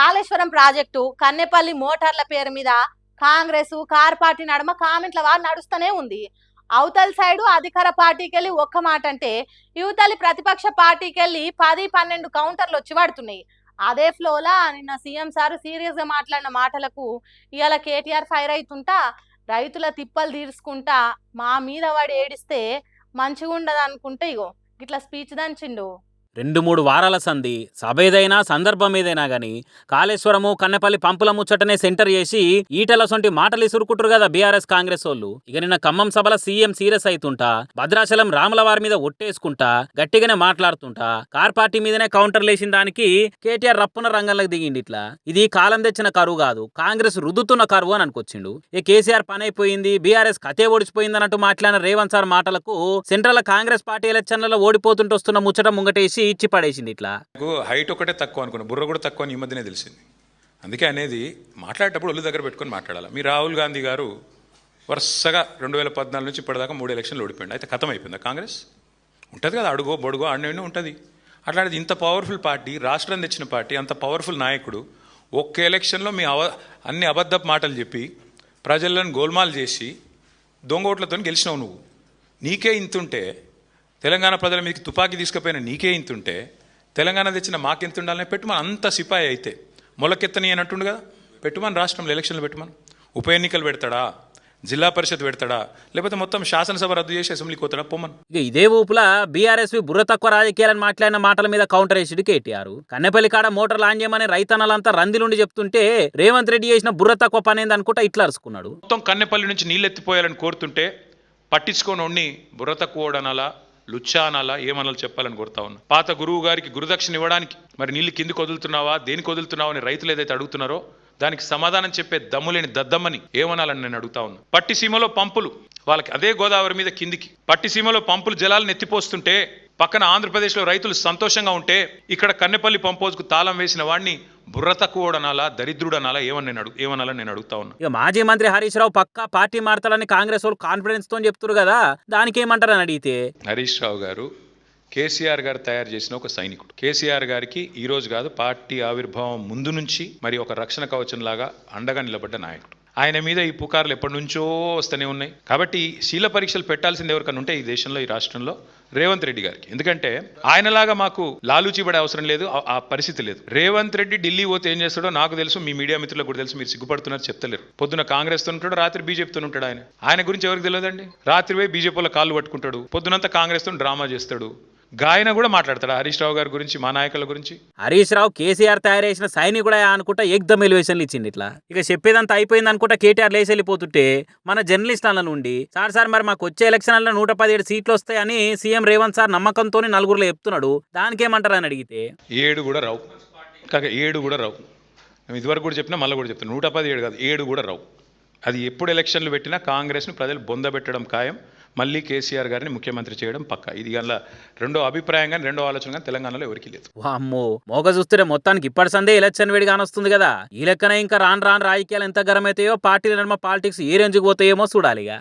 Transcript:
Kaleshwaram project Kannepalli మోటార్ల పేరు మీద Congress car party నడుమ కామెంట్ల వారు నడుస్తూనే ఉంది. అవతల సైడు అధికార పార్టీకి వెళ్ళి ఒక్క మాట అంటే యువతలి ప్రతిపక్ష పార్టీకి వెళ్ళి 10-12 కౌంటర్లు వచ్చి పడుతున్నాయి. అదే ఫ్లోలా నిన్న సీఎం సార్ సీరియస్ గా మాట్లాడిన మాటలకు ఇవాళ కేటీఆర్ ఫైర్ అవుతుంటా రైతుల తిప్పలు తీర్చుకుంటా మా మీద వాడు ఏడిస్తే మంచిగా ఉండదు అనుకుంటే ఇగో ఇట్లా స్పీచ్ దంచిండు. 2-3 వారాల సంధి సభ ఏదైనా సందర్భం ఏదైనా గానీ కాళేశ్వరము కన్నెపల్లి పంపుల ముచ్చటనే సెంటర్ చేసి ఈటల సొంటి మాటలు ఇసురుకుంటారు కదా బీఆర్ఎస్ కాంగ్రెస్ వాళ్ళు. ఇక నిన్న ఖమ్మం సభల సీఎం సీరియస్ అవుతుంటా భద్రాచలం రాముల వారి మీద ఒట్టేసుకుంటా గట్టిగానే మాట్లాడుతుంటా కార్ పార్టీ మీదనే కౌంటర్ లేసిన దానికి కేటీఆర్ రప్పున రంగంలోకి దిగిండి. ఇట్లా ఇది కాలం తెచ్చిన కరువు కాదు, కాంగ్రెస్ రుద్దుతున్న కరువు అని అనుకొచ్చిండు. ఈ కేసీఆర్ పని అయిపోయింది, బీఆర్ఎస్ కథే ఓడిచిపోయింది అన్నట్టు మాట్లాడిన రేవంత్ సార్ మాటలకు సెంట్రల్ కాంగ్రెస్ పార్టీ ఎలక్షన్లలో ఓడిపోతుంటూ వస్తున్న ముచ్చట ముంగటేసి ఇచ్చి పడేసింది. ఇట్లా హైట్ ఒకటే తక్కువ అనుకున్నా, బుర్ర కూడా తక్కువ అని ఈ మధ్యనే తెలిసింది. అందుకే అనేది మాట్లాడేటప్పుడు ఒళ్ళు దగ్గర పెట్టుకొని మాట్లాడాలి. మీ రాహుల్ గాంధీ గారు వరుసగా 2014 నుంచి ఇప్పటిదాకా 3 ఎలక్షన్లు ఓడిపోయింది. అయితే ఖతం అయిపోయిందా కాంగ్రెస్? ఉంటుంది కదా, అడుగో బొడుగో ఆడనే ఉంటుంది. అట్లాంటిది ఇంత పవర్ఫుల్ పార్టీ, రాష్ట్రం తెచ్చిన పార్టీ, అంత పవర్ఫుల్ నాయకుడు ఒక్క ఎలక్షన్లో మీ అన్ని అబద్ధపు మాటలు చెప్పి ప్రజలను గోల్మాల్ చేసి దొంగ ఓట్లతో గెలిచినావు. నువ్వు నీకే ఇంతుంటే తెలంగాణ ప్రజల మీదకి తుపాకీ తీసుకుపోయిన నీకే ఇంతుంటే తెలంగాణ తెచ్చిన మాకెంత ఉండాలని పెట్టుమని. అంత సిపాయి అయితే మొలకెత్తని అని అంటుండు కదా, పెట్టుమని రాష్ట్రంలో ఎలక్షన్లు పెట్టుమని. ఉప ఎన్నికలు పెడతాడా, జిల్లా పరిషత్ పెడతాడా, లేకపోతే మొత్తం శాసనసభ రద్దు చేసి అసెంబ్లీకి పోతాడా పొమ్మని. ఇక ఇదే ఊపులా బీఆర్ఎస్ బుర్ర తక్కువ రాజకీయాలని మాట్లాడిన మాటల మీద కౌంటర్ వేసిడు కేటీఆర్. కన్నెపల్లి కాడ మోటార్లు ఆన్ చేయమని రైతన్నలంతా రందిలుండి చెప్తుంటే రేవంత్ రెడ్డి చేసిన బుర్ర తక్కువ పని అనుకుంటా ఇట్లా అరుచుకున్నాడు. మొత్తం కన్నెపల్లి నుంచి నీళ్ళు ఎత్తిపోయాలని కోరుతుంటే పట్టించుకొని ఉండి బుర్ర తక్కువ అనాలా, లుచ్చా అనాలా, ఏమనాలో చెప్పాలని కోరుతా ఉన్నా. పాత గురువు గారికి గురుదక్షిణ ఇవ్వడానికి మరి నీళ్ళు కిందికి వదులుతున్నావా, దేనికి వదులుతున్నావా అని రైతులు ఏదైతే అడుగుతున్నారో దానికి సమాధానం చెప్పే దమ్ములేని దద్దమ్మని ఏమనాలని నేను అడుగుతా ఉన్నా. పట్టిసీమలో పంపులు వాళ్ళకి అదే గోదావరి మీద కిందికి పట్టిసీమలో పంపులు జలాలను ఎత్తిపోస్తుంటే పక్కన ఆంధ్రప్రదేశ్లో రైతులు సంతోషంగా ఉంటే ఇక్కడ కన్నెపల్లి పంపోజుకు తాళం వేసిన వాడిని బుర్ర తక్కువ అనాలా, దరిద్రుడు అనాలా, ఏమనాలని నేను అడుగుతా ఉన్నా. ఇక మాజీ మంత్రి హరీష్ రావు పక్కా పార్టీ మారతాడని కాంగ్రెస్ వాళ్ళు కాన్ఫిడెన్స్ తో చెప్తున్నారు కదా, దానికి ఏమంటారని అడిగితే హరీష్ రావు గారు కేసీఆర్ గారు తయారు చేసిన ఒక సైనికుడు. కేసీఆర్ గారికి ఈ రోజు కాదు, పార్టీ ఆవిర్భావం ముందు నుంచి మరి ఒక రక్షణ కవచం లాగా అండగా నిలబడ్డ నాయకుడు. ఆయన మీద ఈ పుకార్లు ఎప్పటి నుంచో వస్తూనే ఉన్నాయి. కాబట్టి శీల పరీక్షలు పెట్టాల్సింది ఎవరికన్నా ఉంటే ఈ దేశంలో, ఈ రాష్ట్రంలో రేవంత్ రెడ్డి గారికి. ఎందుకంటే ఆయనలాగా మాకు లాలూచీపడే అవసరం లేదు, ఆ పరిస్థితి లేదు. రేవంత్ రెడ్డి ఢిల్లీ పోతే ఏం చేస్తాడో నాకు తెలుసు, మీ మీడియా మిత్రులకు కూడా తెలుసు. మీరు సిగ్గుపడుతున్నారు, చెప్తలేరు. పొద్దున కాంగ్రెస్తో ఉంటాడు, రాత్రి బీజేపీతో ఉంటాడు. ఆయన గురించి ఎవరికి తెలియదండి. రాత్రి పోయి బీజేపీలో కాళ్ళు పట్టుకుంటాడు, పొద్దునంతా కాంగ్రెస్తో డ్రామా చేస్తాడు. గాయన కూడా మాట్లాడతాడు హరీష్ రావు గారి గురించి, మా నాయకుల గురించి. హరీష్ రావు కేసీఆర్ తయారు చేసిన సైనికుడా అనుకుంటా ఎగ్దమ్ ఎలివేషన్లు ఇచ్చింది. ఇట్లా ఇక చెప్పేదంతా అయిపోయింది అనుకుంటా కేటీఆర్ లేచి వెళ్ళిపోతుంటే మన జర్నలిస్టుల నుండి సార్ మరి మాకు వచ్చే ఎలక్షన్లలో 117 సీట్లు వస్తాయని సీఎం రేవంత్ సార్ నమ్మకంతో నలుగురులో చెప్తున్నాడు, దానికేమంటారు అని అడిగితే 7 కూడా రావు. కాక 7 కూడా రావు. ఇదివరకు కూడా చెప్పినా మళ్ళీ కూడా చెప్తాను, 117 కాదు 7 కూడా రావు. అది ఎప్పుడు ఎలక్షన్లు పెట్టినా కాంగ్రెస్ను ప్రజలు బొందబెట్టడం ఖాయం, మళ్ళీ కేసీఆర్ గారిని ముఖ్యమంత్రి చేయడం పక్కా. ఇది అలా రెండో అభిప్రాయం కానీ రెండో ఆలోచన కానీ తెలంగాణలో ఎవరికి లేదు. వామ్మో, మోగ చూస్తే మొత్తానికి ఇప్పటి సందే ఎలక్షన్ వేడి కానొస్తుంది కదా. ఈ లెక్కన ఇంకా రాను రాజకీయాలు ఎంత గరమైతాయో, పార్టీల నడుమ పాలిటిక్స్ ఏ రేంజ్కి పోతాయేమో చూడాలిగా.